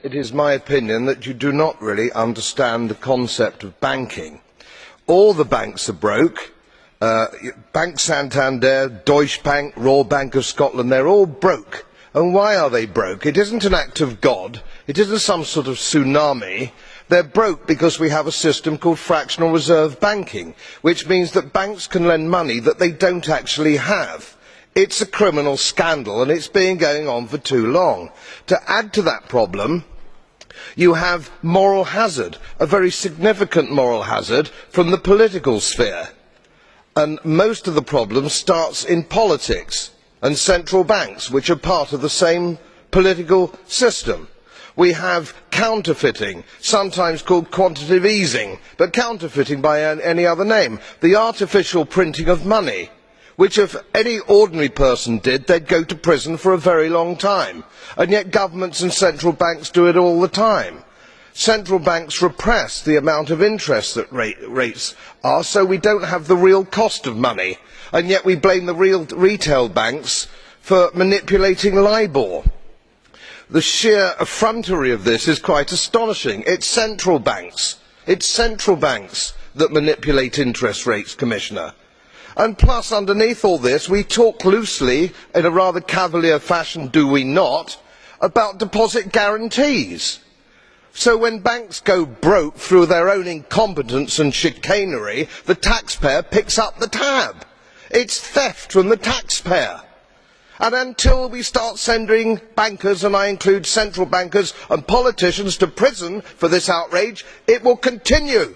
It is my opinion that you do not really understand the concept of banking. All the banks are broke. Bank Santander, Deutsche Bank, Royal Bank of Scotland, they are all broke. And why are they broke? It isn't an act of God. It isn't some sort of tsunami. They are broke because we have a system called fractional reserve banking, which means that banks can lend money that they don't actually have. It's a criminal scandal and it's been going on for too long. To add to that problem, you have moral hazard, a very significant moral hazard from the political sphere. And most of the problem starts in politics and central banks, which are part of the same political system. We have counterfeiting, sometimes called quantitative easing, but counterfeiting by any other name. The artificial printing of money, which if any ordinary person did, they'd go to prison for a very long time. And yet governments and central banks do it all the time. Central banks repress the amount of interest that rates are, so we don't have the real cost of money. And yet we blame the real retail banks for manipulating LIBOR. The sheer effrontery of this is quite astonishing. It's central banks that manipulate interest rates, Commissioner. And plus, underneath all this, we talk loosely, in a rather cavalier fashion, do we not, about deposit guarantees. So when banks go broke through their own incompetence and chicanery, the taxpayer picks up the tab. It's theft from the taxpayer. And until we start sending bankers, and I include central bankers and politicians, to prison for this outrage, it will continue.